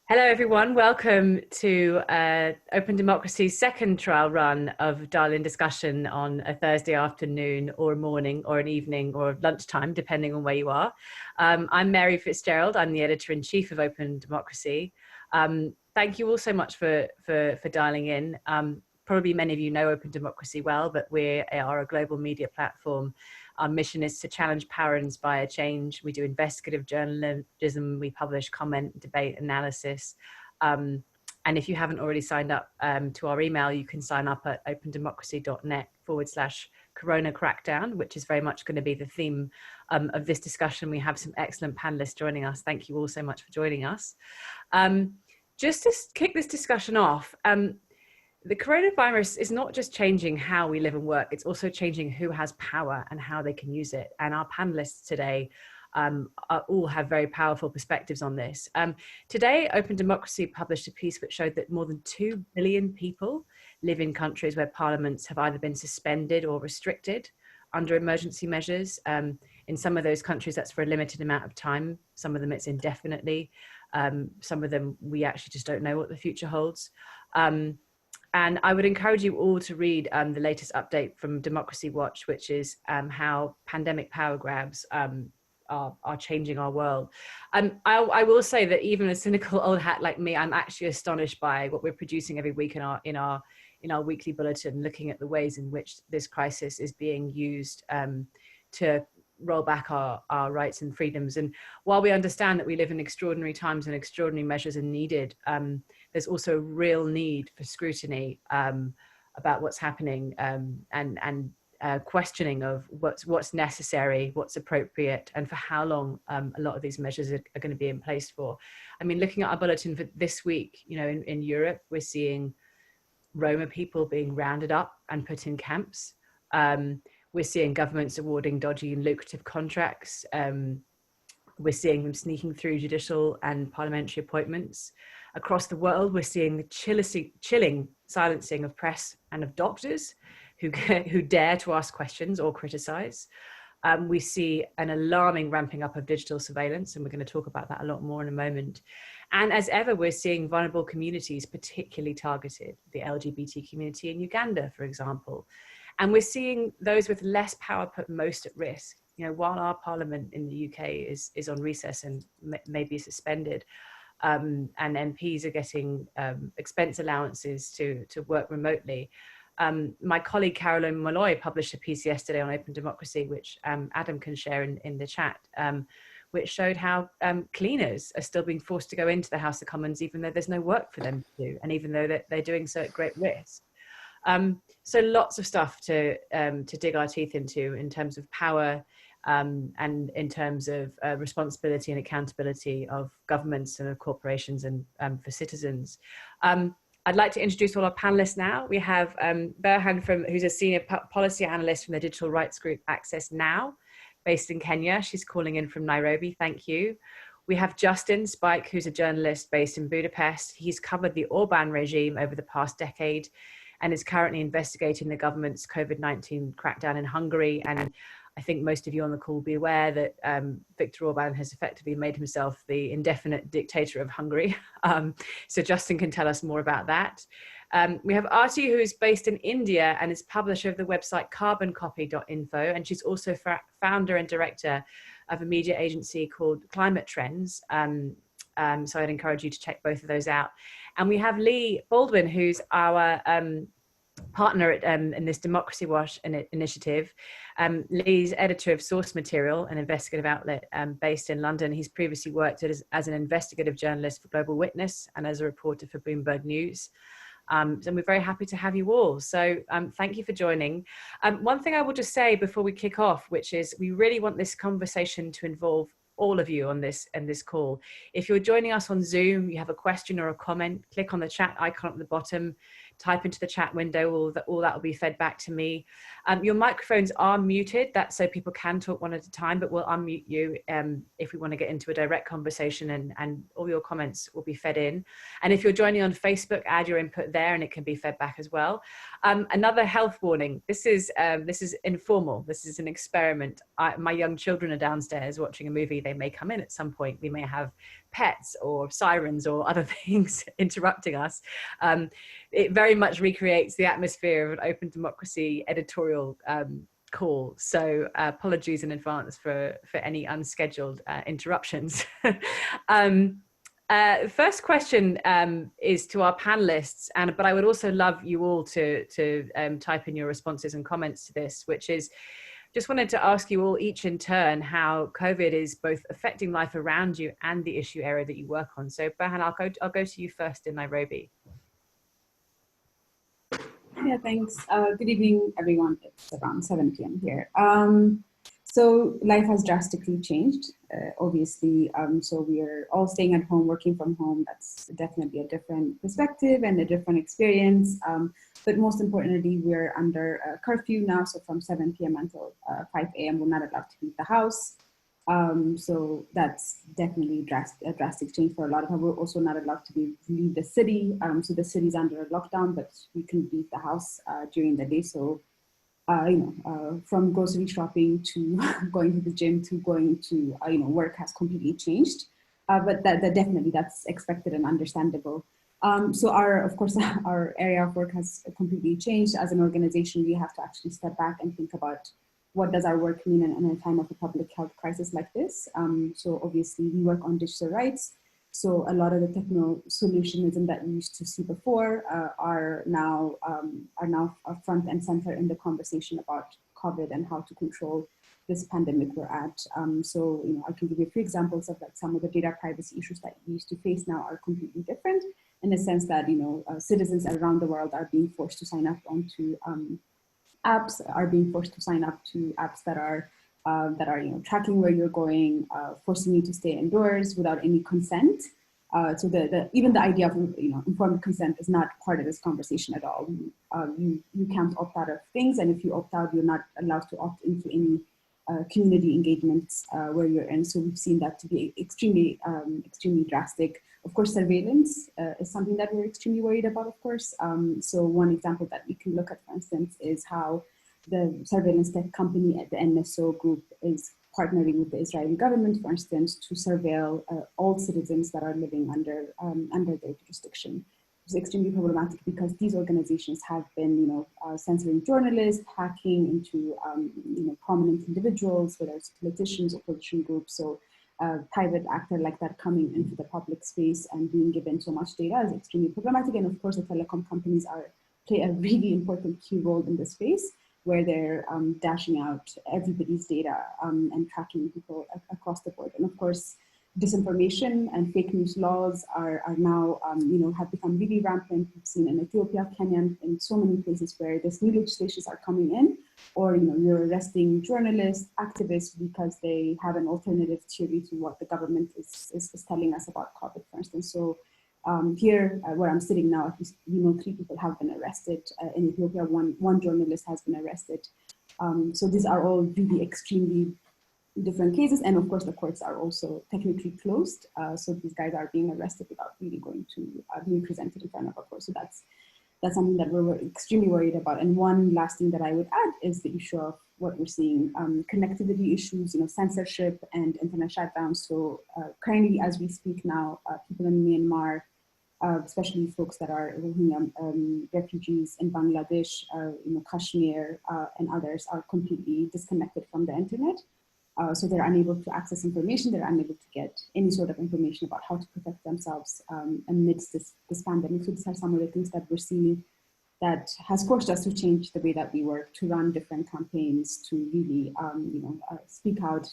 Hello, everyone. Welcome to Open Democracy's second trial run of dial-in discussion on a Thursday afternoon or morning or an evening or lunchtime, depending on where you are. I'm Mary Fitzgerald. I'm the editor-in-chief of Open Democracy. Thank you all so much for dialing in. Probably many of you know Open Democracy well, but we are a global media platform. Our mission is to challenge power and inspire change. We do investigative journalism. We publish comment, debate, analysis. And if you haven't already signed up to our email, you can sign up at opendemocracy.net/Corona Crackdown, which is very much going to be the theme of this discussion. We have some excellent panelists joining us. Thank you all so much for joining us. Just to kick this discussion off, the coronavirus is not just changing how we live and work, it's also changing who has power and how they can use it. And our panelists today all have very powerful perspectives on this. Today, Open Democracy published a piece which showed that more than 2 billion people live in countries where parliaments have either been suspended or restricted under emergency measures. In some of those countries, that's for a limited amount of time. Some of them it's indefinitely. Some of them, we actually just don't know what the future holds. And I would encourage you all to read the latest update from DemocracyWatch, which is how pandemic power grabs are changing our world. I will say that even a cynical old hat like me, I'm actually astonished by what we're producing every week in our weekly bulletin, looking at the ways in which this crisis is being used to roll back our rights and freedoms. And while we understand that we live in extraordinary times and extraordinary measures are needed, there's also a real need for scrutiny about what's happening and questioning of what's necessary, what's appropriate, and for how long a lot of these measures are going to be in place for. I mean, looking at our bulletin for this week, you know, in Europe, we're seeing Roma people being rounded up and put in camps. We're seeing governments awarding dodgy and lucrative contracts. We're seeing them sneaking through judicial and parliamentary appointments. Across the world, we're seeing the chilling silencing of press and of doctors who dare to ask questions or criticize. We see an alarming ramping up of digital surveillance, and we're going to talk about that a lot more in a moment. And as ever, we're seeing vulnerable communities particularly targeted, the LGBT community in Uganda, for example. And we're seeing those with less power put most at risk. You know, while our parliament in the UK is on recess and maybe suspended, and MPs are getting expense allowances to work remotely. My colleague Caroline Molloy published a piece yesterday on Open Democracy, which Adam can share in the chat, which showed how cleaners are still being forced to go into the House of Commons, even though there's no work for them to do, and even though they're doing so at great risk. So lots of stuff to dig our teeth into in terms of power and in terms of responsibility and accountability of governments and of corporations and for citizens. I'd like to introduce all our panelists now. We have Berhan, who's a senior policy analyst from the digital rights group Access Now, based in Kenya. She's calling in from Nairobi. Thank you. We have Justin Spike, who's a journalist based in Budapest. He's covered the Orbán regime over the past decade and is currently investigating the government's COVID-19 crackdown in Hungary. And I think most of you on the call will be aware that Viktor Orbán has effectively made himself the indefinite dictator of Hungary. So Justin can tell us more about that. We have Arti, who is based in India and is publisher of the website Carboncopy.info. And she's also founder and director of a media agency called Climate Trends. So I'd encourage you to check both of those out. And we have Leigh Baldwin, who's our partner in this DemocracyWatch initiative. Leigh's editor of SourceMaterial, an investigative outlet based in London. He's previously worked as an investigative journalist for Global Witness and as a reporter for Bloomberg News. So we're very happy to have you all. So thank you for joining. One thing I will just say before we kick off, which is we really want this conversation to involve all of you on this call. If you're joining us on Zoom, you have a question or a comment, click on the chat icon at the bottom, type into the chat window, all that will be fed back to me. Your microphones are muted, that's so people can talk one at a time, but we'll unmute you if we want to get into a direct conversation, and all your comments will be fed in. And if you're joining on Facebook, add your input there and it can be fed back as well. Another health warning, this is informal, this is an experiment. My young children are downstairs watching a movie, they may come in at some point, we may have pets or sirens or other things interrupting us. It very much recreates the atmosphere of an open democracy editorial call. So apologies in advance for any unscheduled interruptions. First question is to our panelists, but I would also love you all to type in your responses and comments to this, which is, just wanted to ask you all each in turn how COVID is both affecting life around you and the issue area that you work on. So Berhan, I'll go to you first in Nairobi. Yeah, thanks. Good evening, everyone. It's around 7 p.m. here. So life has drastically changed, obviously. So we are all staying at home, working from home. That's definitely a different perspective and a different experience. But most importantly, we're under a curfew now. So from 7 p.m. until 5 a.m., we're not allowed to leave the house. So that's definitely a drastic change for a lot of us. We're also not allowed to leave the city. So the city's under a lockdown, but we can leave the house during the day. So from grocery shopping to going to the gym to going to work has completely changed, but that definitely that's expected and understandable. So of course our area of work has completely changed. As an organization, we have to actually step back and think about what does our work mean in a time of a public health crisis like this. So obviously we work on digital rights. So a lot of the techno solutionism that we used to see before are now front and center in the conversation about COVID and how to control this pandemic we're at. So I can give you a few examples of like some of the data privacy issues that we used to face now are completely different, in the sense that citizens around the world are being forced to sign up onto apps, are being forced to sign up to apps that are tracking where you're going, forcing you to stay indoors without any consent. So even the idea of informed consent is not part of this conversation at all. You can't opt out of things, and if you opt out, you're not allowed to opt into any community engagements where you're in. So we've seen that to be extremely drastic. Of course, surveillance is something that we're extremely worried about, of course. So one example that we can look at, for instance, is how the surveillance tech company at the NSO group is partnering with the Israeli government, for instance, to surveil all citizens that are living under their jurisdiction. It's extremely problematic because these organizations have been, censoring journalists, hacking into, prominent individuals, whether it's politicians, opposition groups. So a private actor like that coming into the public space and being given so much data is extremely problematic. And of course, the telecom companies play a really important key role in this space, where they're dashing out everybody's data and tracking people across the board. And of course, disinformation and fake news laws are now, have become really rampant. We've seen in Ethiopia, Kenya, and so many places where these new legislations are coming in, or you're arresting journalists, activists, because they have an alternative theory to what the government is telling us about COVID, for instance. So here, where I'm sitting now, at least 3 people have been arrested. In Ethiopia, one journalist has been arrested. So these are all really extremely different cases, and of course the courts are also technically closed. So these guys are being arrested without really going to being presented in front of a court. So that's something that we're extremely worried about. And one last thing that I would add is the issue of what we're seeing, connectivity issues, censorship and internet shutdowns. So currently, as we speak now, people in Myanmar, especially folks that are Rohingya refugees in Bangladesh, Kashmir, and others are completely disconnected from the internet. So they're unable to access information, they're unable to get any sort of information about how to protect themselves amidst this pandemic. So these are some of the things that we're seeing that has forced us to change the way that we work, to run different campaigns, to really speak out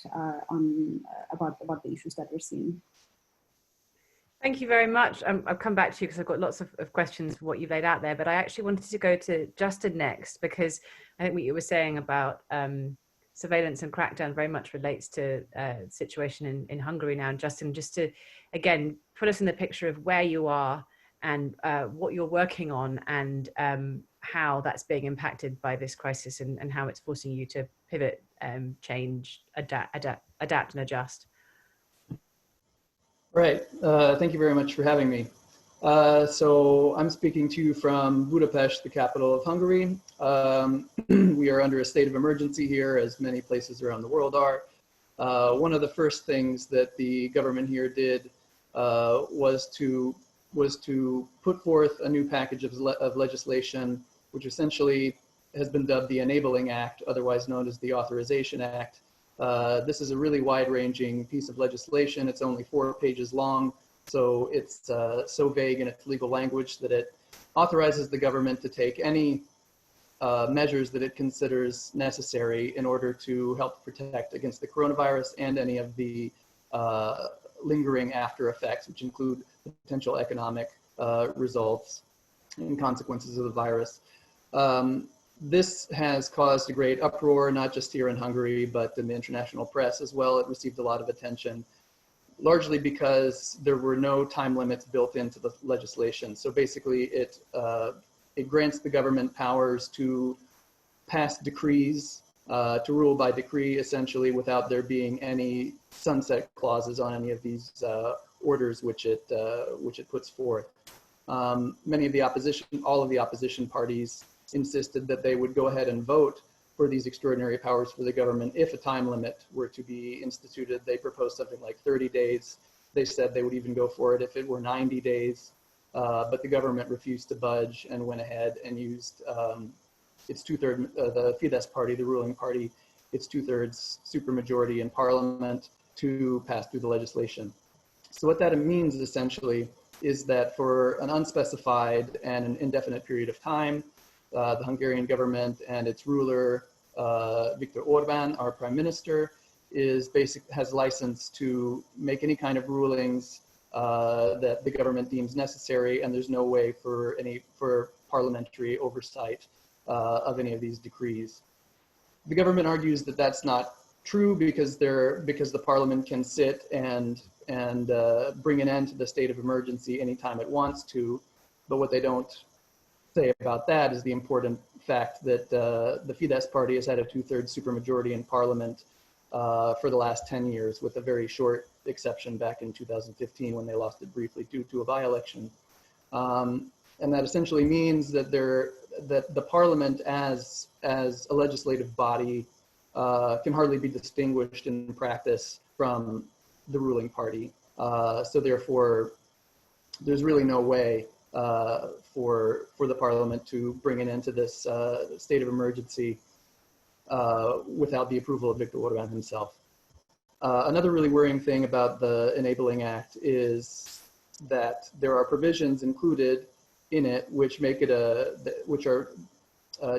about the issues that we're seeing. Thank you very much. I'll come back to you because I've got lots of questions for what you've laid out there, but I actually wanted to go to Justin next, because I think what you were saying about surveillance and crackdown very much relates to the situation in Hungary now. And Justin, just to, again, put us in the picture of where you are and what you're working on, and how that's being impacted by this crisis, and how it's forcing you to pivot, change, adapt and adjust. Right. Thank you very much for having me. So I'm speaking to you from Budapest, the capital of Hungary. We are under a state of emergency here, as many places around the world are. One of the first things that the government here did was to put forth a new package of legislation, which essentially has been dubbed the Enabling Act, otherwise known as the Authorization Act. This is a really wide-ranging piece of legislation. It's only 4 pages long, so it's so vague in its legal language that it authorizes the government to take any measures that it considers necessary in order to help protect against the coronavirus and any of the lingering after effects, which include potential economic results and consequences of the virus. This has caused a great uproar, not just here in Hungary, but in the international press as well. It received a lot of attention, largely because there were no time limits built into the legislation. So basically it grants the government powers to pass decrees, to rule by decree, essentially, without there being any sunset clauses on any of these orders which it puts forth. Many of the opposition, all of the opposition parties insisted that they would go ahead and vote for these extraordinary powers for the government if a time limit were to be instituted. They proposed something like 30 days. They said they would even go for it if it were 90 days. But the government refused to budge and went ahead and used its the Fidesz party, the ruling party, its 2/3 supermajority in parliament to pass through the legislation. So what that means essentially is that for an unspecified and an indefinite period of time, the Hungarian government and its ruler, Viktor Orbán, our prime minister, has license to make any kind of rulings that the government deems necessary, and there's no way for parliamentary oversight of any of these decrees. The government argues that that's not true because the parliament can sit and bring an end to the state of emergency anytime it wants to, but what they don't say about that is the important fact that the Fidesz party has had a 2/3 supermajority in parliament for the last 10 years, with a very short exception back in 2015 when they lost it briefly due to a by-election. And that essentially means that the parliament as a legislative body can hardly be distinguished in practice from the ruling party. So therefore, there's really no way for the parliament to bring an end to this state of emergency without the approval of Viktor Orbán himself. Another really worrying thing about the Enabling Act is that there are provisions included in it which make it which are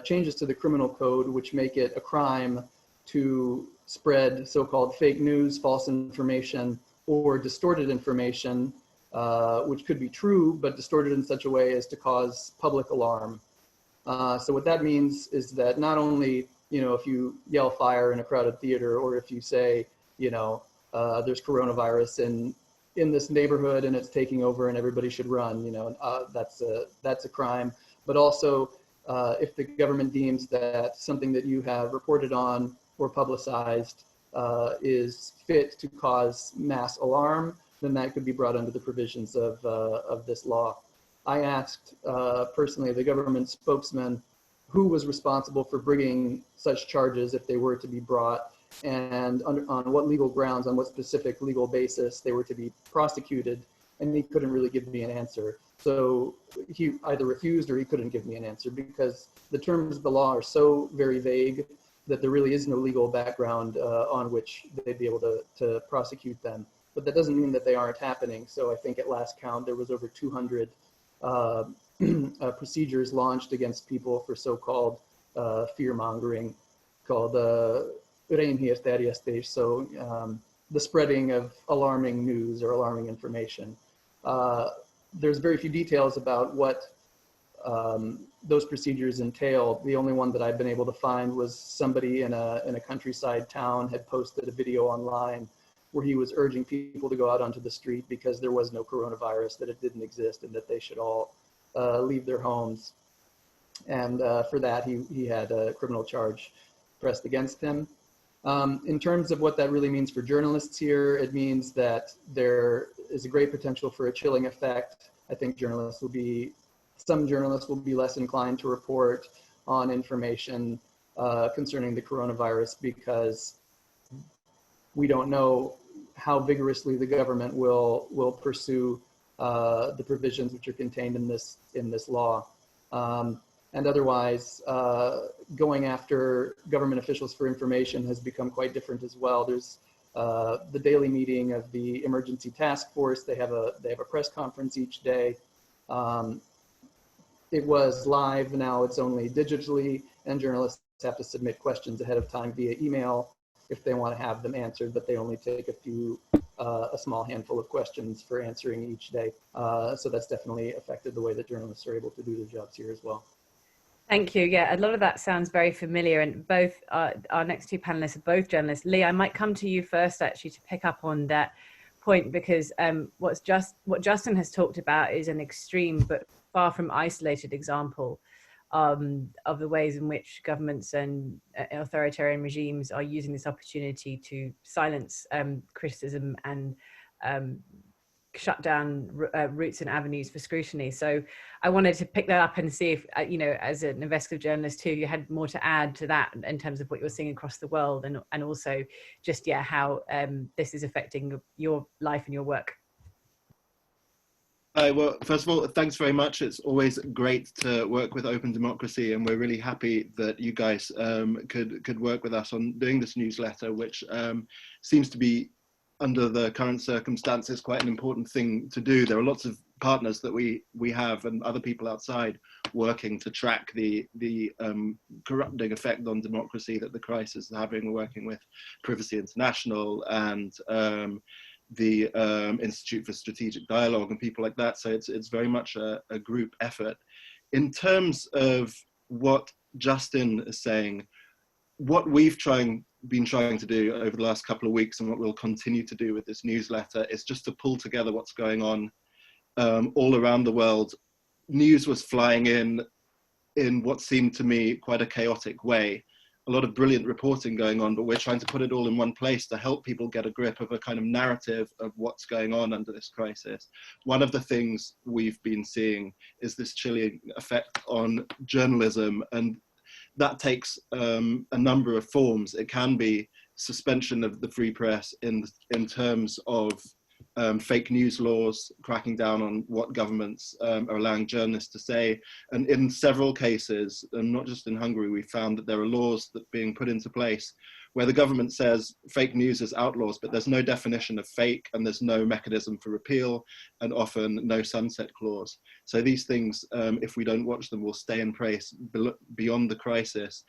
changes to the criminal code, which make it a crime to spread so-called fake news, false information, or distorted information, which could be true, but distorted in such a way as to cause public alarm. So what that means is that not only, if you yell fire in a crowded theater, or if you say, there's coronavirus in this neighborhood and it's taking over and everybody should run, that's a crime. But also, if the government deems that something that you have reported on or publicized is fit to cause mass alarm, then that could be brought under the provisions of this law. I asked personally the government spokesman who was responsible for bringing such charges if they were to be brought, and on what legal grounds, on what specific legal basis they were to be prosecuted, and he couldn't really give me an answer. So he either refused or he couldn't give me an answer because the terms of the law are so very vague that there really is no legal background on which they'd be able to prosecute them. But that doesn't mean that they aren't happening. So I think at last count, there was over 200 procedures launched against people for so-called fear-mongering, called reinhírterjesztés, so the spreading of alarming news or alarming information. There's very few details about what those procedures entail. The only one that I've been able to find was somebody in a countryside town had posted a video online where he was urging people to go out onto the street because there was no coronavirus, that it didn't exist, and that they should all leave their homes. And for that, he had a criminal charge pressed against him. In terms of what that really means for journalists here, it means that there is a great potential for a chilling effect. I think some journalists will be less inclined to report on information concerning the coronavirus because we don't know how vigorously the government will pursue the provisions which are contained in this law. And otherwise, going after government officials for information has become quite different as well. There's the daily meeting of the emergency task force. They have a press conference each day. It was live, now it's only digitally, and journalists have to submit questions ahead of time via email if they want to have them answered, but they only take a small handful of questions for answering each day. So that's definitely affected the way that journalists are able to do their jobs here as well. Thank you. Yeah, a lot of that sounds very familiar, and both our next two panelists are both journalists. Leigh, I might come to you first actually to pick up on that point, because what Justin has talked about is an extreme but far from isolated example of the ways in which governments and authoritarian regimes are using this opportunity to silence criticism and shut down routes and avenues for scrutiny. So I wanted to pick that up and see if, as an investigative journalist too, you had more to add to that in terms of what you're seeing across the world, and also just, how this is affecting your life and your work. Well, first of all, thanks very much. It's always great to work with Open Democracy, and we're really happy that you guys could work with us on doing this newsletter, which seems to be, under the current circumstances, quite an important thing to do. There are lots of partners that we have and other people outside working to track the corrupting effect on democracy that the crisis is having. We're working with Privacy International and the Institute for Strategic Dialogue and people like that. So it's very much a group effort. In terms of what Justin is saying, what we've been trying to do over the last couple of weeks, and what we'll continue to do with this newsletter, is just to pull together what's going on all around the world. News was flying in what seemed to me quite a chaotic way. A lot of brilliant reporting going on, but we're trying to put it all in one place to help people get a grip of a kind of narrative of what's going on under this crisis. One of the things we've been seeing is this chilling effect on journalism, and that takes a number of forms. It can be suspension of the free press in terms of fake news laws, cracking down on what governments are allowing journalists to say. And in several cases, and not just in Hungary, we found that there are laws that are being put into place where the government says fake news is outlaws, but there's no definition of fake, and there's no mechanism for repeal, and often no sunset clause. So these things, if we don't watch them, will stay in place beyond the crisis.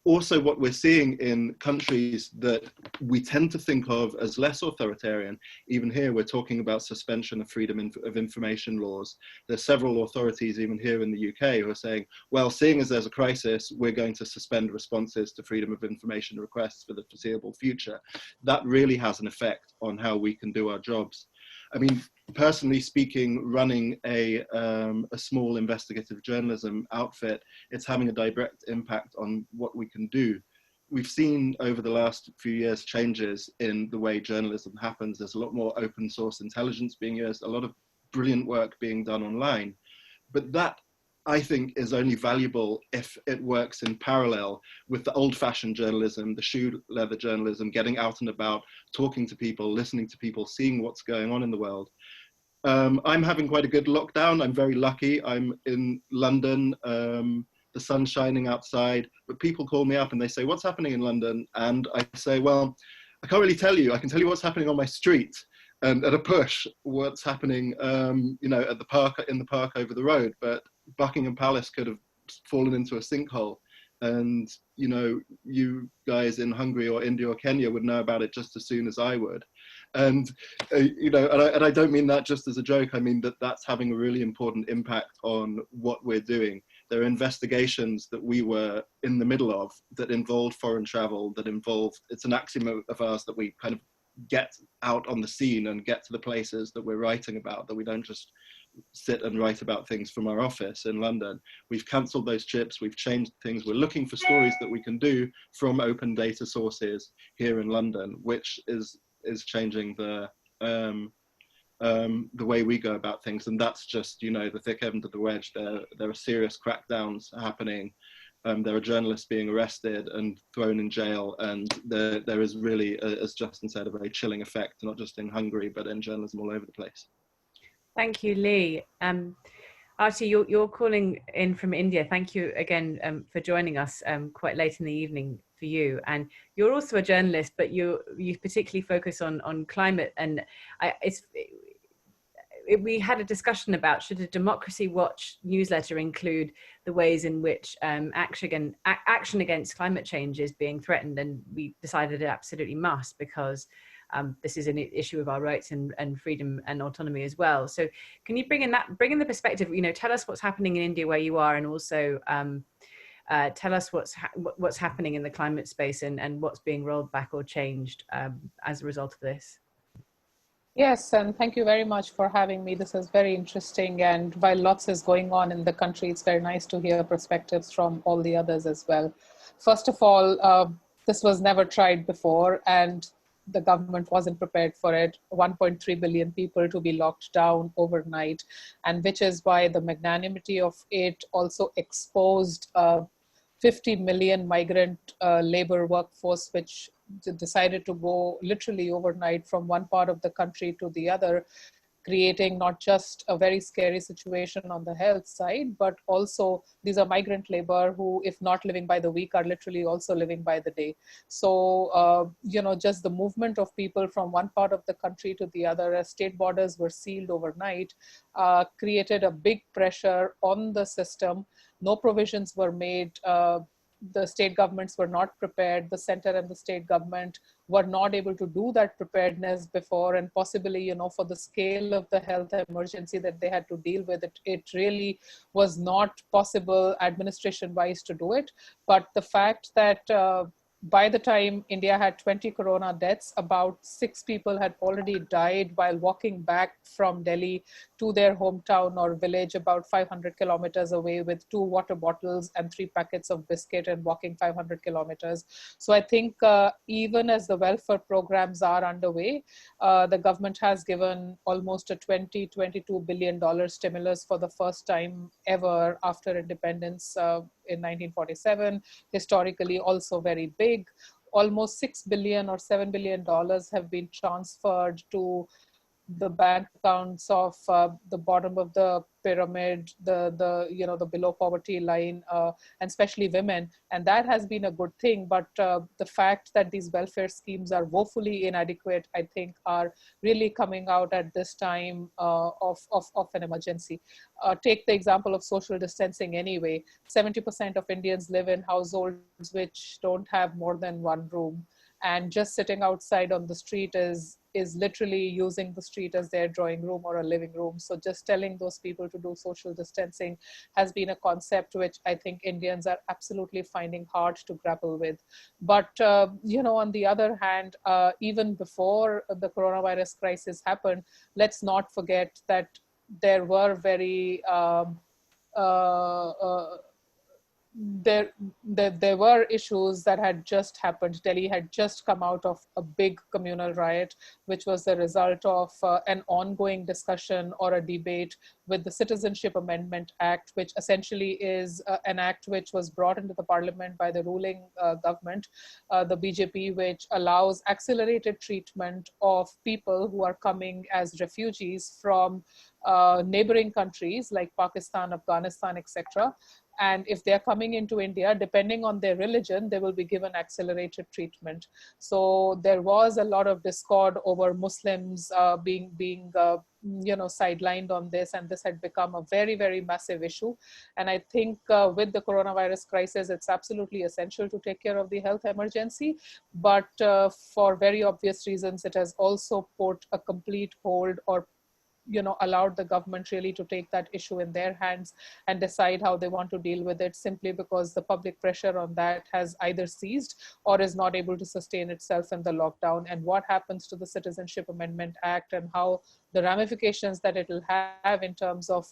Also, what we're seeing in countries that we tend to think of as less authoritarian, even here we're talking about suspension of freedom of information laws. There's several authorities, even here in the UK, who are saying, well, seeing as there's a crisis, we're going to suspend responses to freedom of information requests for the foreseeable future. That really has an effect on how we can do our jobs. I mean, personally speaking, running a small investigative journalism outfit, it's having a direct impact on what we can do. We've seen over the last few years changes in the way journalism happens. There's a lot more open source intelligence being used, a lot of brilliant work being done online. But that, I think, is only valuable if it works in parallel with the old-fashioned journalism, the shoe leather journalism, getting out and about, talking to people, listening to people, seeing what's going on in the world. I'm having quite a good lockdown. I'm very lucky. I'm in London, the sun's shining outside, but people call me up and they say, what's happening in London? And I say, well, I can't really tell you. I can tell you what's happening on my street. And at a push, what's happening, at the park, in the park over the road. But Buckingham Palace could have fallen into a sinkhole, and you guys in Hungary or India or Kenya would know about it just as soon as I would. And and I don't mean that just as a joke. I mean that's having a really important impact on what we're doing. There are investigations that we were in the middle of that involved foreign travel, that involved, it's an axiom of ours that we kind of get out on the scene and get to the places that we're writing about, that we don't just sit and write about things from our office in London. We've cancelled those trips, we've changed things, we're looking for stories that we can do from open data sources here in London, which is changing the way we go about things. And that's just, the thick end of the wedge. There are serious crackdowns happening there are journalists being arrested and thrown in jail, and there is really, as Justin said, a very chilling effect, not just in Hungary, but in journalism all over the place. Thank you, Leigh. Archie, you're calling in from India. Thank you again for joining us quite late in the evening for you. And you're also a journalist, but you particularly focus on climate. And we had a discussion about, should a DemocracyWatch newsletter include the ways in which action against climate change is being threatened, and we decided it absolutely must, because this is an issue of our rights and freedom and autonomy as well. So can you bring in the perspective, tell us what's happening in India where you are, and also tell us what's happening in the climate space and what's being rolled back or changed as a result of this. Yes, and thank you very much for having me. This is very interesting, and while lots is going on in the country, it's very nice to hear perspectives from all the others as well. First of all, this was never tried before, and the government wasn't prepared for it. 1.3 billion people to be locked down overnight, and which is why the magnanimity of it also exposed 50 million migrant labor workforce, which decided to go literally overnight from one part of the country to the other, creating not just a very scary situation on the health side, but also these are migrant labor who, if not living by the week, are literally also living by the day. So, just the movement of people from one part of the country to the other, as state borders were sealed overnight, created a big pressure on the system. No provisions were made. The state governments were not prepared. The center and the state government were not able to do that preparedness before, and possibly, for the scale of the health emergency that they had to deal with, it really was not possible administration-wise to do it. But the fact that by the time India had 20 corona deaths, about 6 people had already died while walking back from Delhi to their hometown or village about 500 kilometers away with 2 water bottles and 3 packets of biscuit and walking 500 kilometers. So I think even as the welfare programs are underway, the government has given almost a $22 billion stimulus for the first time ever after independence in 1947, historically also very big. Almost $6 billion or $7 billion have been transferred to the bank accounts of the bottom of the pyramid, the below poverty line, and especially women, and that has been a good thing. But the fact that these welfare schemes are woefully inadequate, I think, are really coming out at this time of an emergency. Take the example of social distancing anyway. 70% of Indians live in households which don't have more than one room, and just sitting outside on the street is literally using the street as their drawing room or a living room. So just telling those people to do social distancing has been a concept which I think Indians are absolutely finding hard to grapple with. But, on the other hand, even before the coronavirus crisis happened, let's not forget that there were very there were issues that had just happened. Delhi had just come out of a big communal riot, which was the result of an ongoing discussion or a debate with the Citizenship Amendment Act, which essentially is an act which was brought into the parliament by the ruling government, the BJP, which allows accelerated treatment of people who are coming as refugees from neighboring countries like Pakistan, Afghanistan, etc. And if they're coming into India, depending on their religion, they will be given accelerated treatment. So there was a lot of discord over Muslims being sidelined on this, and this had become a very, very massive issue. And I think with the coronavirus crisis, it's absolutely essential to take care of the health emergency. But for very obvious reasons, it has also put a complete hold or allowed the government really to take that issue in their hands and decide how they want to deal with it, simply because the public pressure on that has either ceased or is not able to sustain itself in the lockdown. And what happens to the Citizenship Amendment Act and how the ramifications that it will have in terms of,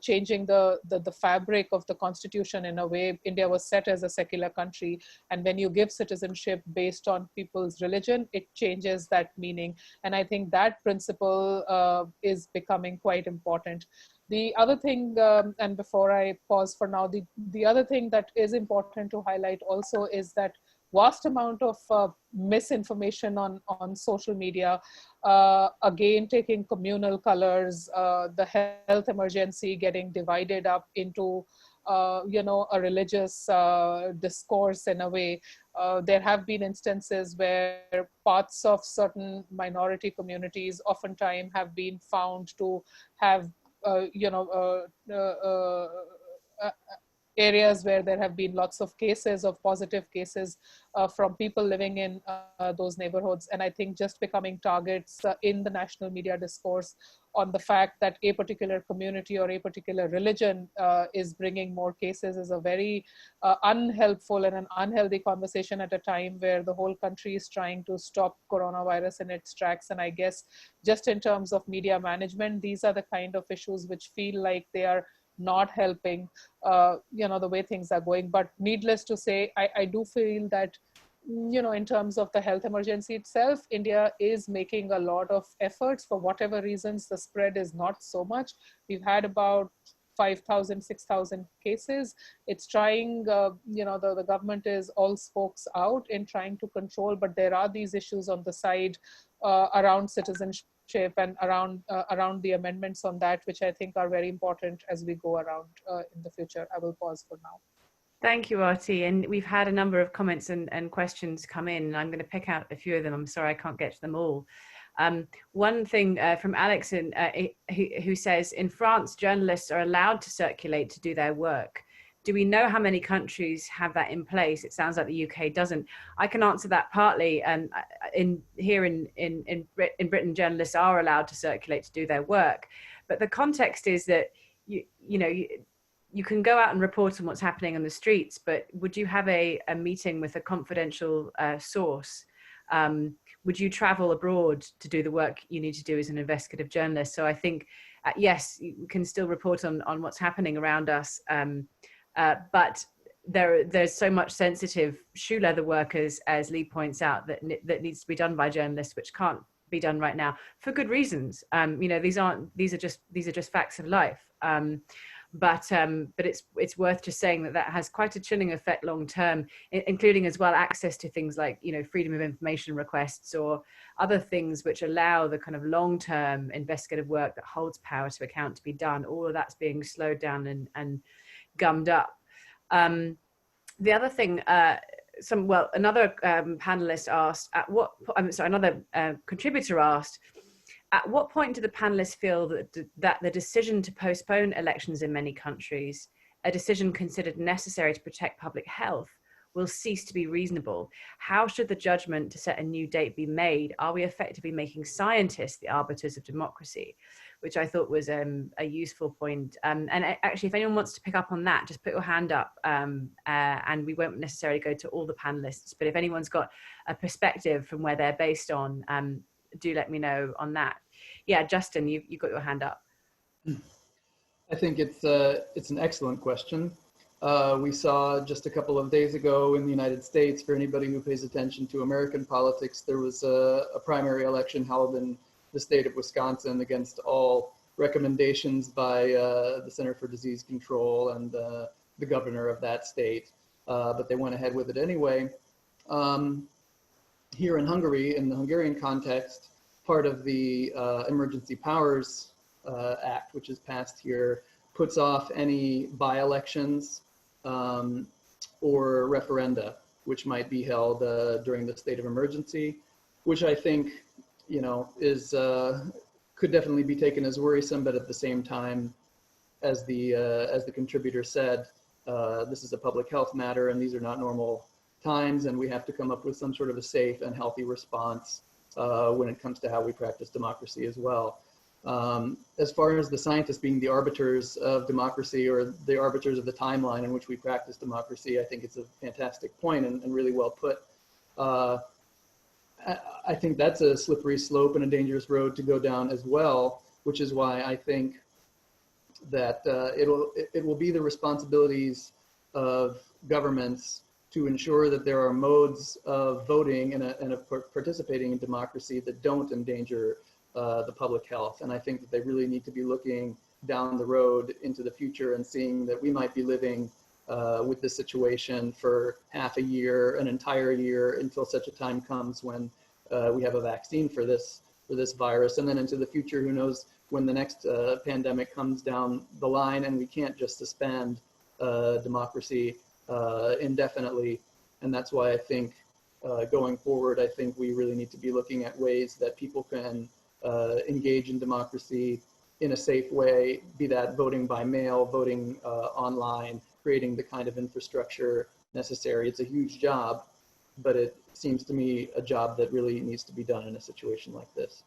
changing the fabric of the constitution in a way. India was set as a secular country, and when you give citizenship based on people's religion, it changes that meaning. And I think that principle is becoming quite important. The other thing, and before I pause for now, the other thing that is important to highlight also is that vast amount of misinformation on social media, again, taking communal colors, the health emergency getting divided up into, a religious discourse in a way. There have been instances where parts of certain minority communities oftentimes have been found to have areas where there have been lots of cases of positive cases from people living in those neighborhoods. And I think just becoming targets in the national media discourse on the fact that a particular community or a particular religion is bringing more cases is a very unhelpful and an unhealthy conversation at a time where the whole country is trying to stop coronavirus in its tracks. And I guess just in terms of media management, these are the kind of issues which feel like they are not helping, the way things are going. But needless to say, I do feel that, in terms of the health emergency itself, India is making a lot of efforts. For whatever reasons, the spread is not so much. We've had about 5,000, 6,000 cases. It's trying, the government is all spokes out in trying to control, but there are these issues on the side around citizenship and around the amendments on that, which I think are very important as we go around in the future. I will pause for now. Thank you, Arti. And we've had a number of comments and questions come in, and I'm going to pick out a few of them. I'm sorry I can't get to them all. One thing from Alex who says, in France, journalists are allowed to circulate to do their work. Do we know how many countries have that in place? It sounds like the UK doesn't. I can answer that partly. Here in Britain, journalists are allowed to circulate to do their work, but the context is that you can go out and report on what's happening on the streets, but would you have a meeting with a confidential source? Would you travel abroad to do the work you need to do as an investigative journalist? So I think, yes, you can still report on what's happening around us, but there's so much sensitive shoe leather work, as Leigh points out, that needs to be done by journalists, which can't be done right now for good reasons. These are just facts of life. But it's worth just saying that has quite a chilling effect long term, including as well access to things like freedom of information requests or other things which allow the kind of long term investigative work that holds power to account to be done. All of that's being slowed down and gummed up. The other thing, another panelist asked, another contributor asked, at what point do the panelists feel that the decision to postpone elections in many countries, a decision considered necessary to protect public health, will cease to be reasonable? How should the judgment to set a new date be made? Are we effectively making scientists the arbiters of democracy? Which I thought was a useful point. And actually, if anyone wants to pick up on that, just put your hand up, and we won't necessarily go to all the panelists, but if anyone's got a perspective from where they're based on, do let me know on that. Yeah, Justin, you got your hand up. I think it's an excellent question. We saw just a couple of days ago in the United States, for anybody who pays attention to American politics, there was a primary election held in the state of Wisconsin against all recommendations by the Center for Disease Control and the governor of that state, but they went ahead with it anyway. Here in Hungary, in the Hungarian context, part of the Emergency Powers Act, which is passed here, puts off any by-elections or referenda, which might be held during the state of emergency, which I think, is could definitely be taken as worrisome, but at the same time, as the contributor said, this is a public health matter, and these are not normal times, and we have to come up with some sort of a safe and healthy response when it comes to how we practice democracy as well. As far as the scientists being the arbiters of democracy or the arbiters of the timeline in which we practice democracy, I think it's a fantastic point and really well put. I think that's a slippery slope and a dangerous road to go down as well, which is why I think that it will be the responsibilities of governments to ensure that there are modes of voting and of participating in democracy that don't endanger the public health. And I think that they really need to be looking down the road into the future and seeing that we might be living with this situation for half a year, an entire year, until such a time comes when we have a vaccine for this virus. And then into the future, who knows when the next pandemic comes down the line, and we can't just suspend democracy indefinitely. And that's why I think going forward, I think we really need to be looking at ways that people can engage in democracy in a safe way, be that voting by mail, voting online, creating the kind of infrastructure necessary. It's a huge job, but it seems to me a job that really needs to be done in a situation like this.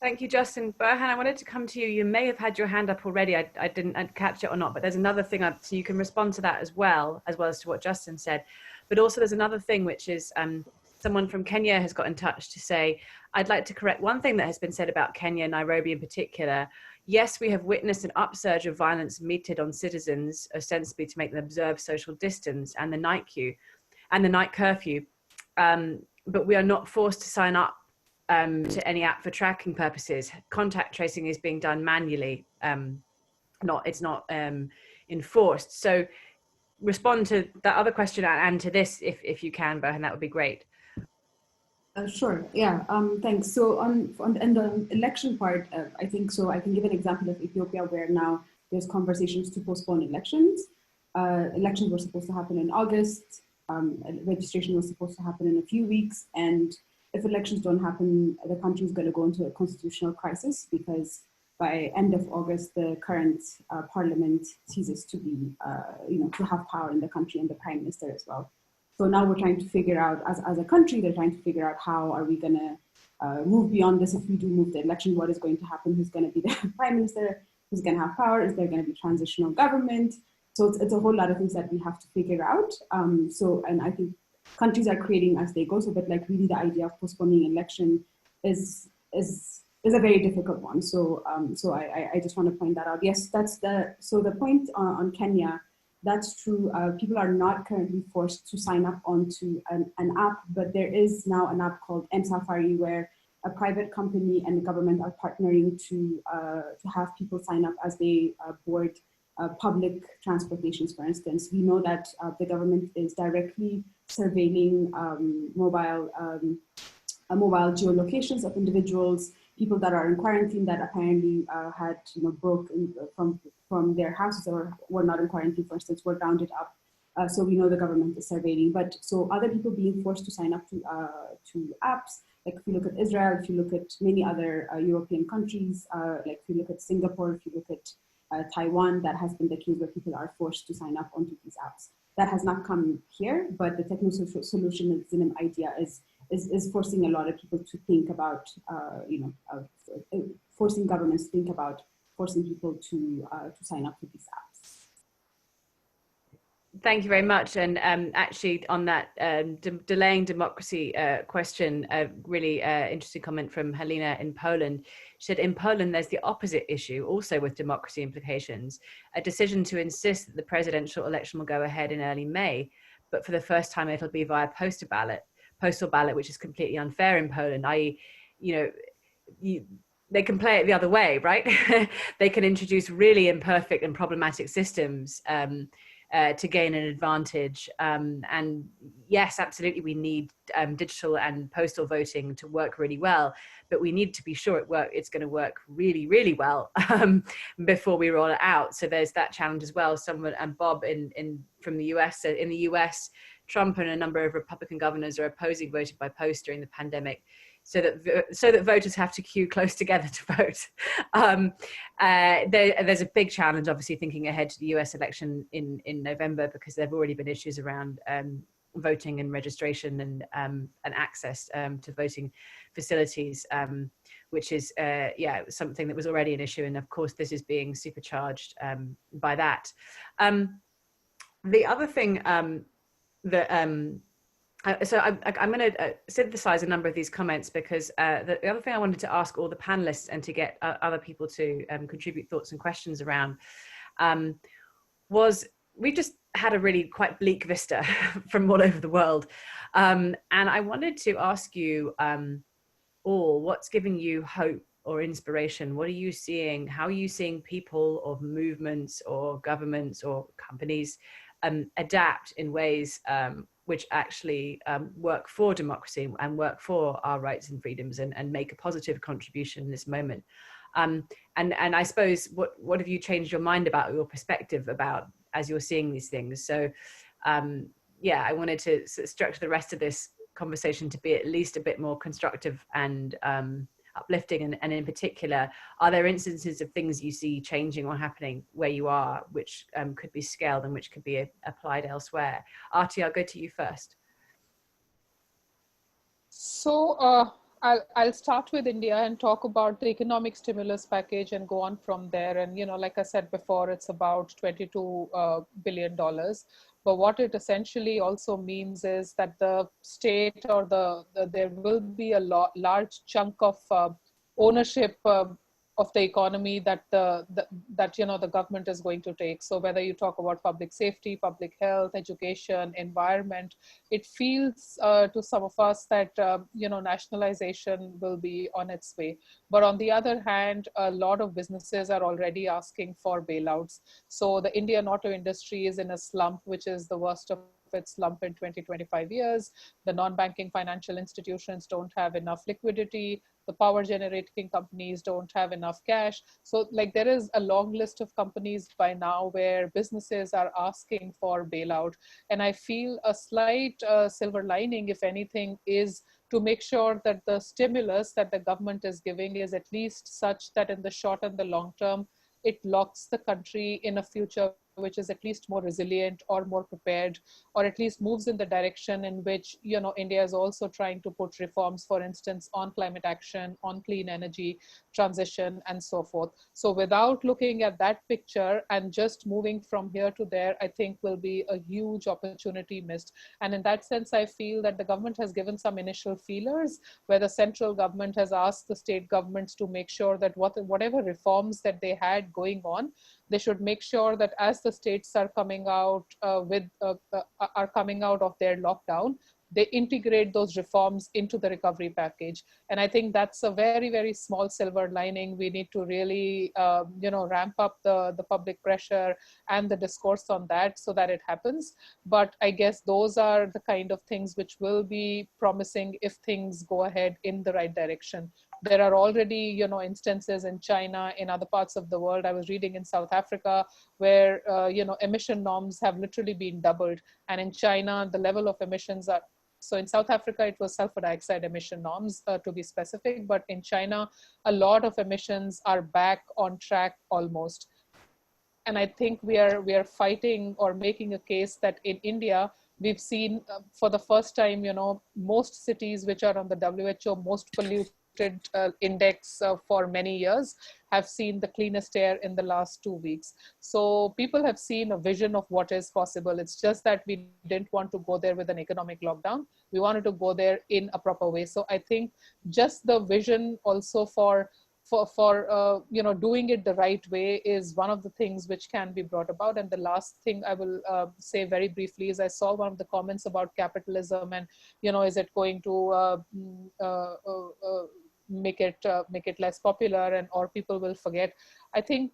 Thank you, Justin. Berhan, I wanted to come to you. You may have had your hand up already. I didn't catch it or not, but there's another thing up, so you can respond to that as well as to what Justin said. But also there's another thing, which is someone from Kenya has got in touch to say, I'd like to correct one thing that has been said about Kenya, Nairobi in particular. Yes, we have witnessed an upsurge of violence meted on citizens, ostensibly to make them observe social distance and the night curfew. But we are not forced to sign up to any app for tracking purposes. Contact tracing is being done manually. It's not enforced. So respond to that other question and to this, if you can, Berhan, that would be great. Sure. Yeah. Thanks. So on the election part, I think so. I can give an example of Ethiopia, where now there's conversations to postpone elections. Elections were supposed to happen in August. Registration was supposed to happen in a few weeks, and if elections don't happen, the country is going to go into a constitutional crisis, because by end of August, the current parliament ceases to be, to have power in the country, and the prime minister as well. So now we're trying to figure out, as a country, they're trying to figure out how are we going to move beyond this. If we do move the election, what is going to happen? Who's going to be the prime minister? Who's going to have power? Is there going to be transitional government? So it's a whole lot of things that we have to figure out. And I think countries are creating as they go. So, but like really the idea of postponing election is a very difficult one. So I just want to point that out. Yes, so the point on Kenya, that's true. People are not currently forced to sign up onto an app, but there is now an app called M-Safari, where a private company and the government are partnering to have people sign up as they board public transportations, for instance. We know that the government is directly surveilling mobile geolocations of individuals, people that are in quarantine that apparently had broke from their houses, or were not in quarantine, for instance, were rounded up. So we know the government is surveilling. But so other people being forced to sign up to apps, like if you look at Israel, if you look at many other European countries, like if you look at Singapore, if you look at Taiwan, that has been the case where people are forced to sign up onto these apps. That has not come here, but the technical solution in Zinem idea is forcing a lot of people to think about, forcing governments to think about forcing people to sign up to these apps. Thank you very much. And actually on that delaying democracy question, a really interesting comment from Helena in Poland. She said, in Poland, there's the opposite issue, also with democracy implications, a decision to insist that the presidential election will go ahead in early May, but for the first time, it'll be via postal ballot, which is completely unfair in Poland, i.e., they can play it the other way, right? They can introduce really imperfect and problematic systems to gain an advantage. And yes, absolutely, we need digital and postal voting to work really well, but we need to be sure it's going to work really, really well before we roll it out. So there's that challenge as well. Someone and Bob from the US, in the US, Trump and a number of Republican governors are opposing voting by post during the pandemic, so that voters have to queue close together to vote. There's a big challenge, obviously, thinking ahead to the US election in November, because there have already been issues around voting and registration and access to voting facilities, which is something that was already an issue. And of course, this is being supercharged by that. The other thing so I'm going to synthesize a number of these comments, because the other thing I wanted to ask all the panelists and to get other people to contribute thoughts and questions around was, we just had a really quite bleak vista from all over the world. And I wanted to ask you all, what's giving you hope or inspiration? What are you seeing? How are you seeing people or movements or governments or companies adapt in ways which actually work for democracy and work for our rights and freedoms and make a positive contribution in this moment? And I suppose, what have you changed your mind about, your perspective about, as you're seeing these things? So yeah, I wanted to structure the rest of this conversation to be at least a bit more constructive and uplifting. And in particular, are there instances of things you see changing or happening where you are, which could be scaled and which could be applied elsewhere? Arti, I'll go to you first. So I'll start with India and talk about the economic stimulus package and go on from there. And, like I said before, it's about $22 billion. But what it essentially also means is that the state or there will be a large chunk of ownership of the economy that the government is going to take. So whether you talk about public safety, public health, education, environment, it feels to some of us that nationalization will be on its way. But on the other hand, a lot of businesses are already asking for bailouts. So the Indian auto industry is in a slump, which is the worst of its slump in 20-25 years. The non-banking financial institutions don't have enough liquidity. The power generating companies don't have enough cash. So there is a long list of companies by now where businesses are asking for bailout. And I feel a slight silver lining, if anything, is to make sure that the stimulus that the government is giving is at least such that in the short and the long term, it locks the country in a future which is at least more resilient or more prepared, or at least moves in the direction in which, India is also trying to put reforms, for instance, on climate action, on clean energy transition, and so forth. So without looking at that picture and just moving from here to there, I think will be a huge opportunity missed. And in that sense, I feel that the government has given some initial feelers where the central government has asked the state governments to make sure that whatever reforms that they had going on, they should make sure that as the states are coming out coming out of their lockdown, they integrate those reforms into the recovery package. And I think that's a very, very small silver lining. We need to really, ramp up the public pressure and the discourse on that so that it happens. But I guess those are the kind of things which will be promising if things go ahead in the right direction. There are already, instances in China, in other parts of the world. I was reading in South Africa where, emission norms have literally been doubled. And in China, the level of emissions are, so in South Africa, it was sulfur dioxide emission norms to be specific, but in China, a lot of emissions are back on track almost. And I think we are fighting or making a case that in India, we've seen for the first time, most cities which are on the WHO most polluted index for many years have seen the cleanest air in the last 2 weeks. So people have seen a vision of what is possible. It's just that we didn't want to go there with an economic lockdown. We wanted to go there in a proper way. So I think just the vision also for doing it the right way is one of the things which can be brought about. And the last thing I will say very briefly is I saw one of the comments about capitalism and, is it going to make it less popular and or people will forget. I think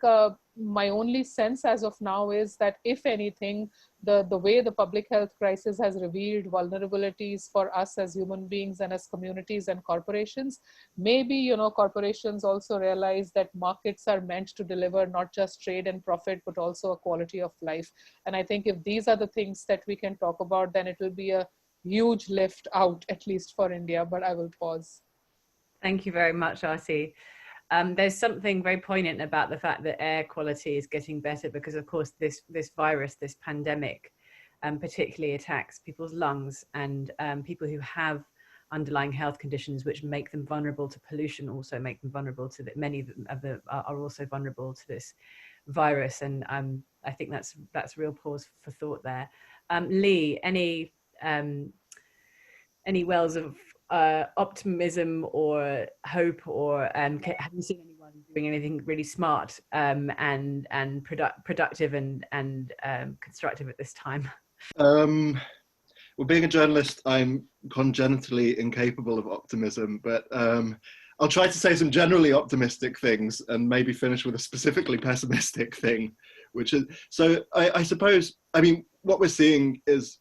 my only sense as of now is that if anything, the way the public health crisis has revealed vulnerabilities for us as human beings and as communities and corporations, maybe, corporations also realize that markets are meant to deliver not just trade and profit, but also a quality of life. And I think if these are the things that we can talk about, then it will be a huge lift out, at least for India, but I will pause. Thank you very much, Arti. There's something very poignant about the fact that air quality is getting better because, of course, this virus, this pandemic, particularly attacks people's lungs, and people who have underlying health conditions which make them vulnerable to pollution also make them vulnerable to that. Many of them are also vulnerable to this virus, and I think that's real pause for thought there. Leigh, any wells of optimism or hope, or have you seen anyone doing anything really smart and productive and constructive at this time? Well, being a journalist, I'm congenitally incapable of optimism, but I'll try to say some generally optimistic things and maybe finish with a specifically pessimistic thing, which is, so I suppose, I mean, what we're seeing is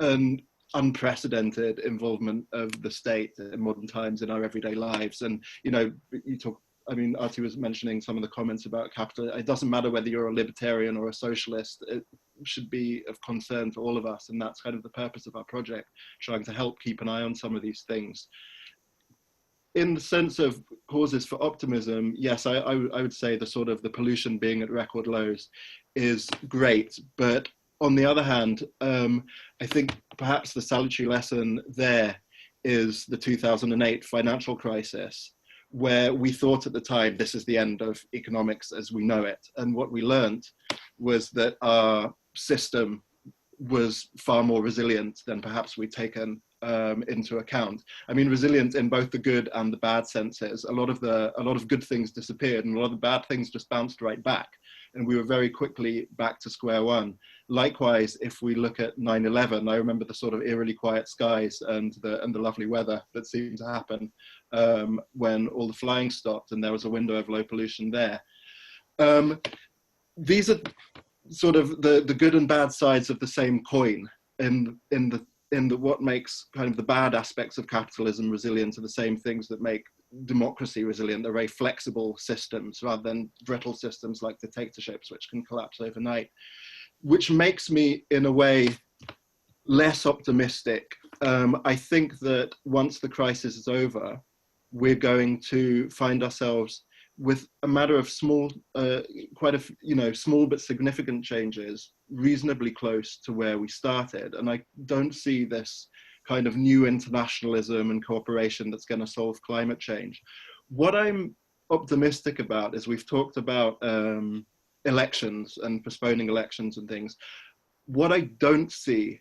an unprecedented involvement of the state in modern times in our everyday lives. And, you know, you talk, I mean, Artie was mentioning some of the comments about capital. It doesn't matter whether you're a libertarian or a socialist, it should be of concern to all of us. And that's kind of the purpose of our project, trying to help keep an eye on some of these things. In the sense of causes for optimism, yes, I would say the sort of the pollution being at record lows is great. But on the other hand, I think perhaps the salutary lesson there is the 2008 financial crisis, where we thought at the time, this is the end of economics as we know it. And what we learned was that our system was far more resilient than perhaps we'd taken into account. I mean, resilient in both the good and the bad senses. A lot of good things disappeared and a lot of the bad things just bounced right back. And we were very quickly back to square one. Likewise, if we look at 9/11, I remember the sort of eerily quiet skies and the lovely weather that seemed to happen when all the flying stopped and there was a window of low pollution there. These are sort of the good and bad sides of the same coin. In what makes kind of the bad aspects of capitalism resilient are the same things that make democracy resilient. They're very flexible systems rather than brittle systems like dictatorships, which can collapse overnight, which makes me, in a way, less optimistic. I think that once the crisis is over, we're going to find ourselves with a matter of small, small but significant changes, reasonably close to where we started. And I don't see this kind of new internationalism and cooperation that's going to solve climate change. What I'm optimistic about is we've talked about elections and postponing elections and things. What I don't see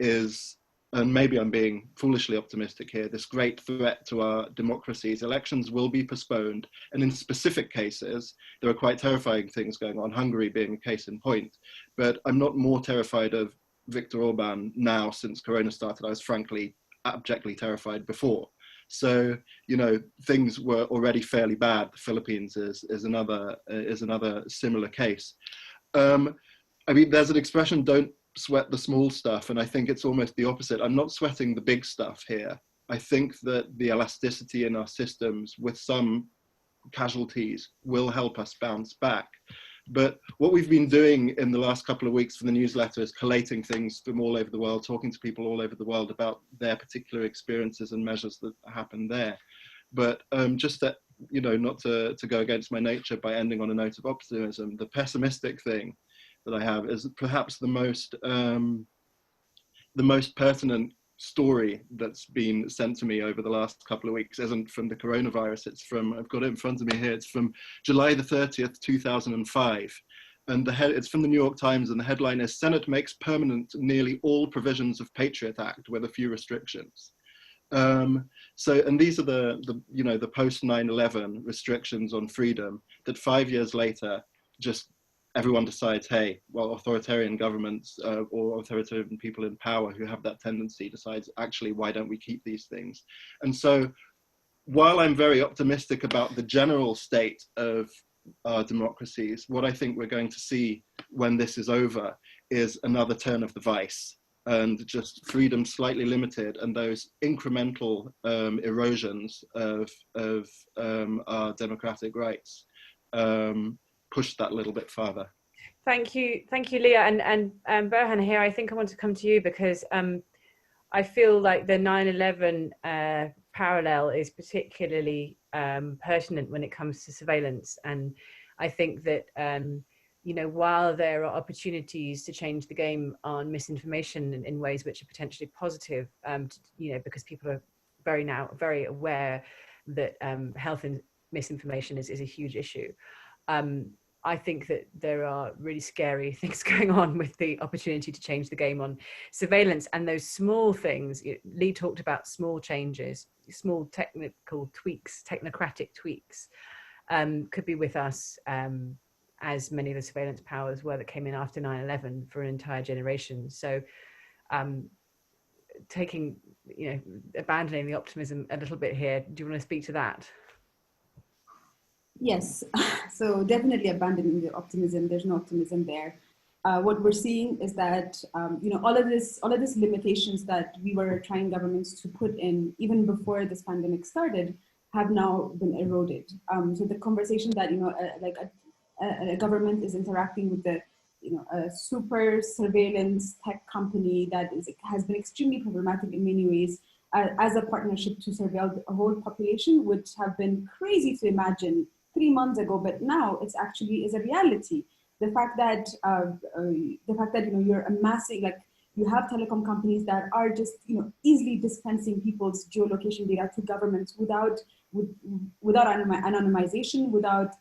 is, and maybe I'm being foolishly optimistic here, this great threat to our democracies. Elections will be postponed. And in specific cases, there are quite terrifying things going on, Hungary being a case in point. But I'm not more terrified of Viktor Orbán now since Corona started. I was frankly abjectly terrified before. So, you know, things were already fairly bad. The Philippines is another similar case. I mean, there's an expression, don't sweat the small stuff, and I think it's almost the opposite. I'm not sweating the big stuff here. I think that the elasticity in our systems with some casualties will help us bounce back. But what we've been doing in the last couple of weeks for the newsletter is collating things from all over the world, talking to people all over the world about their particular experiences and measures that happen there. But just that, you know, not to go against my nature by ending on a note of optimism, the pessimistic thing that I have is perhaps the most pertinent story that's been sent to me over the last couple of weeks isn't from the coronavirus. It's from, I've got it in front of me here, it's from July the 30th, 2005. And it's from the New York Times, and the headline is, Senate makes permanent nearly all provisions of Patriot Act with a few restrictions. And these are the post 9/11 restrictions on freedom that 5 years later, just everyone decides, hey, well, authoritarian governments or authoritarian people in power who have that tendency decides, actually, why don't we keep these things? And so while I'm very optimistic about the general state of our democracies, what I think we're going to see when this is over is another turn of the vice, and just freedom slightly limited, and those incremental erosions of our democratic rights push that a little bit farther. Thank you, Leah, and Berhan here. I think I want to come to you because I feel like the 9/11 parallel is particularly pertinent when it comes to surveillance, and I think that while there are opportunities to change the game on misinformation in ways which are potentially positive, because people are very aware that health and misinformation is a huge issue. I think that there are really scary things going on with the opportunity to change the game on surveillance, and those small things. Leigh talked about small changes, small technical tweaks, technocratic tweaks, could be with us as many of the surveillance powers were that came in after 9/11 for an entire generation. So abandoning the optimism a little bit here, do you want to speak to that? Yes, so definitely abandoning the optimism. There's no optimism there. What we're seeing is that all of this limitations that we were trying governments to put in even before this pandemic started have now been eroded. So the conversation that like a government is interacting with the a super surveillance tech company that has been extremely problematic in many ways as a partnership to surveil a whole population would have been crazy to imagine 3 months ago, but now it's actually is a reality. The fact that you're amassing, like, you have telecom companies that are just easily dispensing people's geolocation data to governments without anonymization, without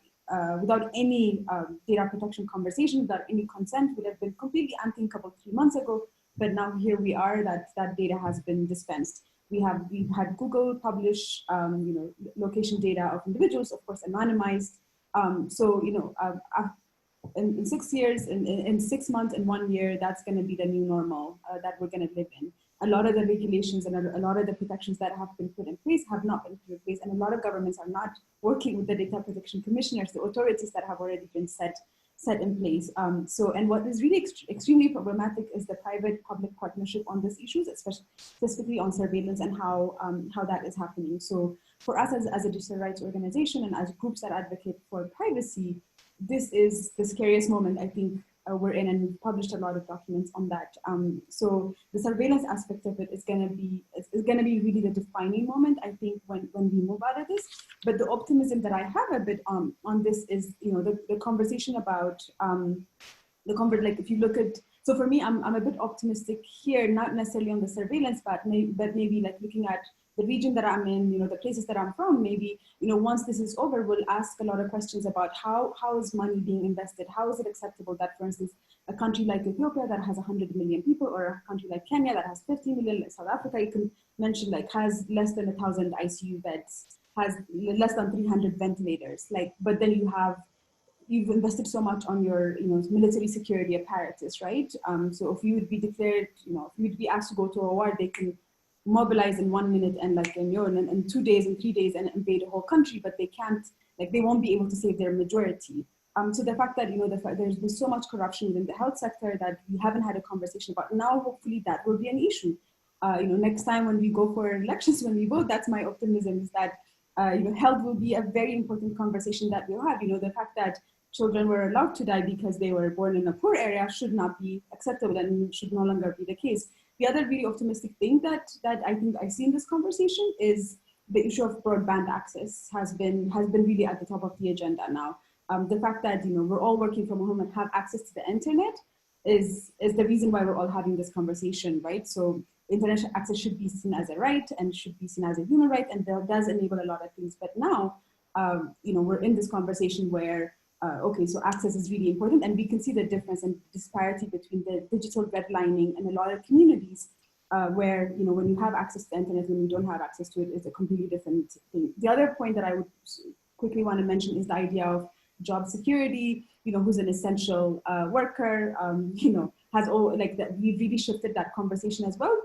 any data protection conversation, without any consent, would have been completely unthinkable 3 months ago. But now here we are, that data has been dispensed. We've had Google publish location data of individuals, of course anonymized. In 6 years, in 6 months, in 1 year, that's going to be the new normal that we're going to live in. A lot of the regulations and a lot of the protections that have been put in place have not been put in place, and a lot of governments are not working with the data protection commissioners, the authorities that have already been set in place. And what is really extremely problematic is the private-public partnership on these issues, especially specifically on surveillance and how that is happening. So for us as a digital rights organization and as groups that advocate for privacy, this is the scariest moment I think we're in, and we've published a lot of documents on that. So the surveillance aspect of it is going to be really the defining moment, I think, when we move out of this. But the optimism that I have a bit on this is the conversation about like, if you look at, so for me, I'm a bit optimistic here, not necessarily on the surveillance, but maybe like looking at the region that I'm in, the places that I'm from, maybe, once this is over, we'll ask a lot of questions about how is money being invested? How is it acceptable that, for instance, a country like Ethiopia that has 100 million people, or a country like Kenya that has 50 million, like South Africa, you can mention, like, has less than 1,000 ICU beds, has less than 300 ventilators, like, but then you've invested so much on your, military security apparatus, right? So if you would be declared, if you would be asked to go to a war, they can mobilize in 1 minute and like in 2 days and 3 days and invade a whole country, but they can't, like, they won't be able to save their majority. So the fact that there's been so much corruption within the health sector that we haven't had a conversation about, now hopefully that will be an issue. Next time when we go for elections, when we vote, that's my optimism, is that health will be a very important conversation that we'll have. The fact that children were allowed to die because they were born in a poor area should not be acceptable and should no longer be the case. The other really optimistic thing that I think I see in this conversation is the issue of broadband access has been really at the top of the agenda now. The fact that we're all working from home and have access to the internet is the reason why we're all having this conversation, right? So internet access should be seen as a right and should be seen as a human right, and that does enable a lot of things. But now, we're in this conversation where okay, so access is really important, and we can see the difference and disparity between the digital redlining and a lot of communities where, when you have access to the internet, when you don't have access to it, is a completely different thing. The other point that I would quickly want to mention is the idea of job security, who's an essential worker, has all, like, that we've really shifted that conversation as well,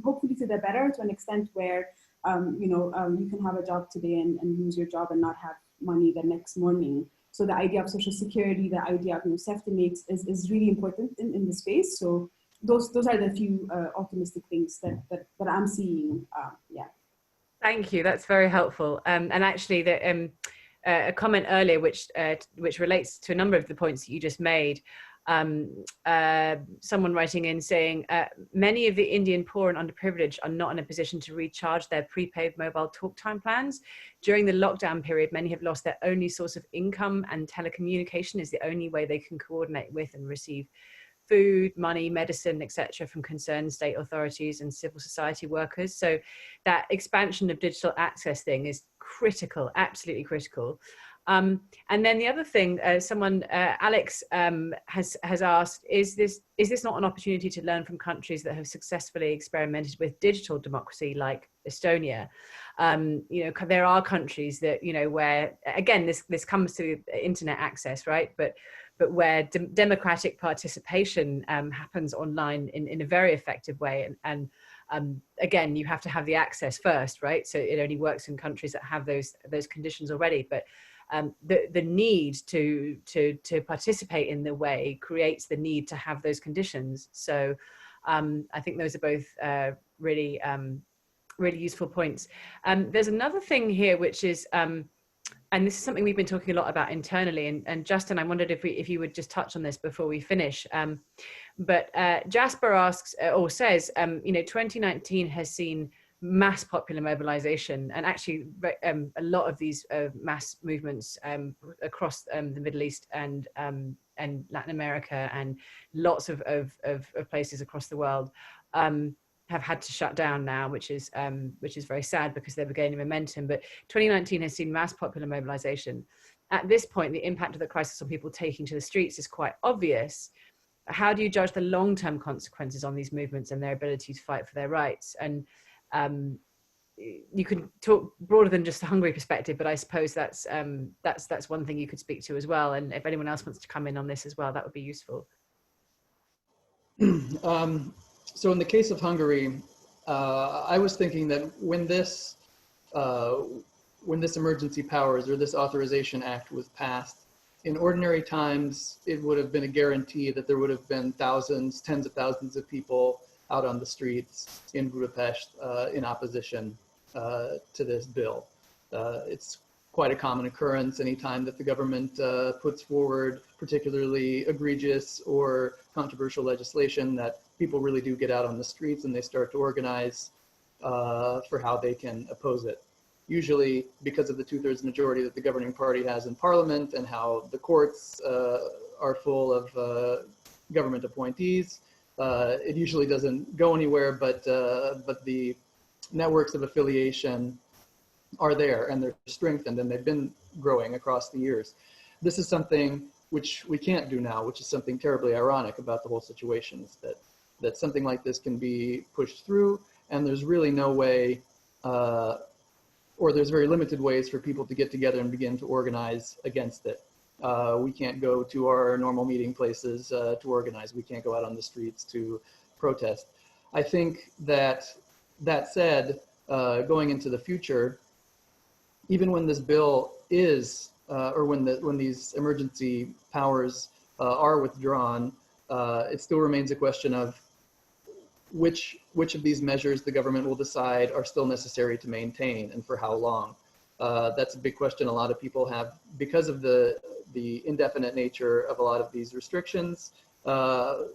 hopefully to the better, to an extent where, you can have a job today and lose your job and not have money the next morning. So the idea of social security, the idea of safety nets is really important in the space. So those are the few optimistic things that I'm seeing. Yeah. Thank you. That's very helpful. And actually, a comment earlier which relates to a number of the points that you just made. Someone writing in saying, many of the Indian poor and underprivileged are not in a position to recharge their prepaid mobile talk time plans. During the lockdown period, many have lost their only source of income, and telecommunication is the only way they can coordinate with and receive food, money, medicine, etc., from concerned state authorities and civil society workers. So that expansion of digital access thing is critical, absolutely critical. And then the other thing, Alex has asked, is this not an opportunity to learn from countries that have successfully experimented with digital democracy, like Estonia? There are countries that, where, again, this comes to internet access, right? But where democratic participation happens online in a very effective way. And again, you have to have the access first, right? So it only works in countries that have those conditions already. But the need to participate in the way creates the need to have those conditions. So I think those are both really useful points. There's another thing here, which is, and this is something we've been talking a lot about internally, and Justin, I wondered if you would just touch on this before we finish. But Jasper asks or says, 2019 has seen mass popular mobilization, and actually a lot of these mass movements across the Middle East and Latin America and lots of places across the world have had to shut down now, which is very sad because they were gaining momentum. But 2019 has seen mass popular mobilization. At this point, the impact of the crisis on people taking to the streets is quite obvious. How do you judge the long-term consequences on these movements and their ability to fight for their rights? And you can talk broader than just the Hungary perspective, but I suppose that's one thing you could speak to as well. And if anyone else wants to come in on this as well, that would be useful. So in the case of Hungary, I was thinking that when this emergency powers or this authorization act was passed, in ordinary times, it would have been a guarantee that there would have been thousands, tens of thousands of people out on the streets in Budapest in opposition to this bill. It's quite a common occurrence anytime that the government puts forward particularly egregious or controversial legislation, that people really do get out on the streets and they start to organize for how they can oppose it. Usually because of the 2/3 majority that the governing party has in parliament and how the courts are full of government appointees, it usually doesn't go anywhere, but the networks of affiliation are there and they're strengthened and they've been growing across the years. This is something which we can't do now, which is something terribly ironic about the whole situation, is that something like this can be pushed through and there's really no way, or there's very limited ways for people to get together and begin to organize against it. We can't go to our normal meeting places to organize. We can't go out on the streets to protest. I think that said, going into the future, even when this bill is, or when these emergency powers are withdrawn, it still remains a question of which of these measures the government will decide are still necessary to maintain and for how long. That's a big question a lot of people have because of the indefinite nature of a lot of these restrictions.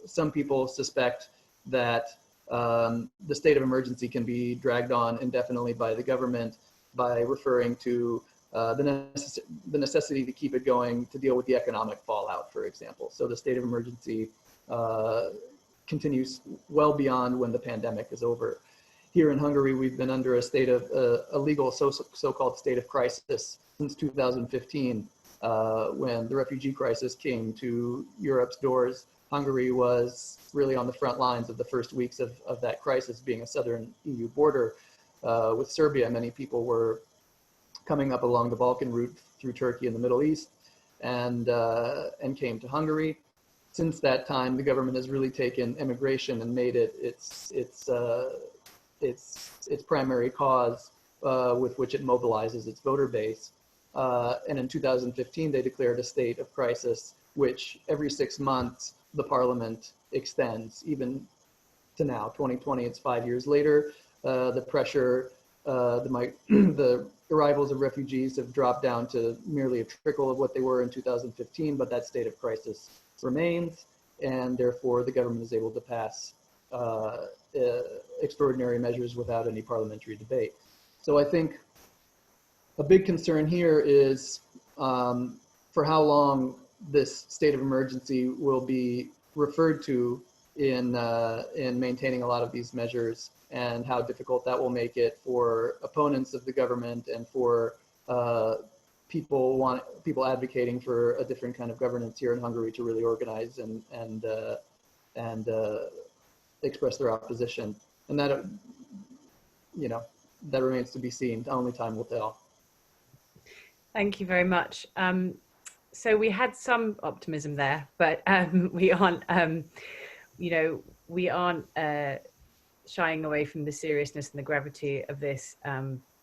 Some people suspect that the state of emergency can be dragged on indefinitely by the government by referring to the necessity to keep it going to deal with the economic fallout, for example. So the state of emergency continues well beyond when the pandemic is over. Here in Hungary, we've been under a state of a legal so-called state of crisis since 2015, when the refugee crisis came to Europe's doors. Hungary was really on the front lines of the first weeks of that crisis, being a southern EU border with Serbia. Many people were coming up along the Balkan route through Turkey and the Middle East and came to Hungary. Since that time, the government has really taken immigration and made it its primary cause with which it mobilizes its voter base. And in 2015, they declared a state of crisis, which every 6 months, the parliament extends, even to now, 2020, it's 5 years later. The pressure, the arrivals of refugees have dropped down to merely a trickle of what they were in 2015, but that state of crisis remains, and therefore the government is able to pass extraordinary measures without any parliamentary debate. So I think a big concern here is for how long this state of emergency will be referred to in maintaining a lot of these measures, and how difficult that will make it for opponents of the government and for people advocating for a different kind of governance here in Hungary to really organize and express their opposition. And that, that remains to be seen. Only time will tell. Thank you very much. So we had some optimism there, but we aren't, we aren't shying away from the seriousness and the gravity of this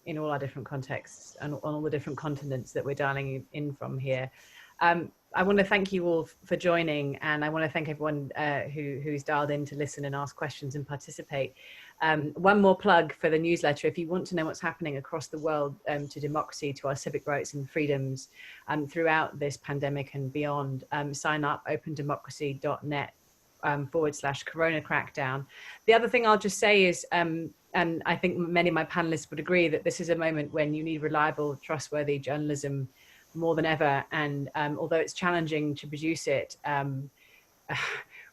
in all our different contexts and on all the different continents that we're dialing in from here. I want to thank you all for joining, and I want to thank everyone who's dialed in to listen and ask questions and participate. One more plug for the newsletter. If you want to know what's happening across the world to democracy, to our civic rights and freedoms throughout this pandemic and beyond, sign up openDemocracy.net /Corona crackdown. The other thing I'll just say is, and I think many of my panelists would agree, that this is a moment when you need reliable, trustworthy journalism more than ever. And although it's challenging to produce it,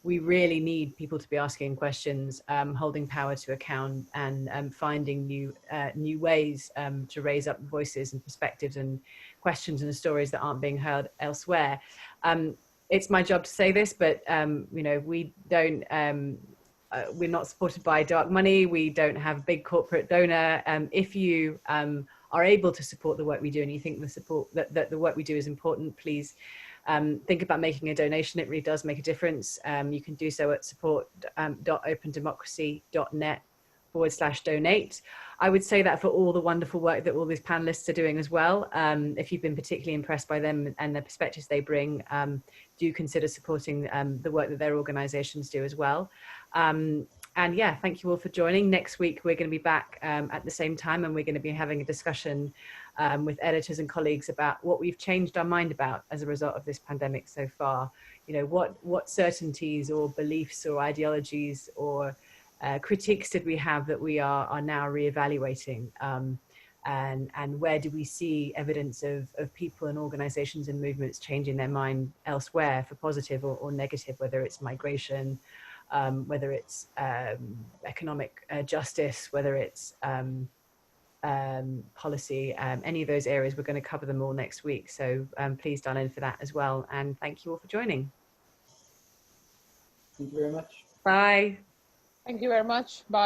we really need people to be asking questions, holding power to account, and finding new ways to raise up voices and perspectives and questions and stories that aren't being heard elsewhere. It's my job to say this, but you know, we don't. We're not supported by dark money. We don't have a big corporate donor. If you are able to support the work we do, and you think that the work we do is important, please think about making a donation. It really does make a difference. You can do so at support.opendemocracy.net /donate. I would say that for all the wonderful work that all these panelists are doing as well. If you've been particularly impressed by them and the perspectives they bring, do consider supporting the work that their organizations do as well. And yeah, thank you all for joining. Next week, we're going to be back at the same time, and we're going to be having a discussion with editors and colleagues about what we've changed our mind about as a result of this pandemic so far. You know, what certainties or beliefs or ideologies or critiques did we have that we are now reevaluating, and where do we see evidence of people and organizations and movements changing their mind elsewhere for positive or negative, whether it's migration, whether it's economic justice, whether it's policy, any of those areas. We're going to cover them all next week. So please dial in for that as well. And thank you all for joining. Thank you very much. Bye. Thank you very much. Bye.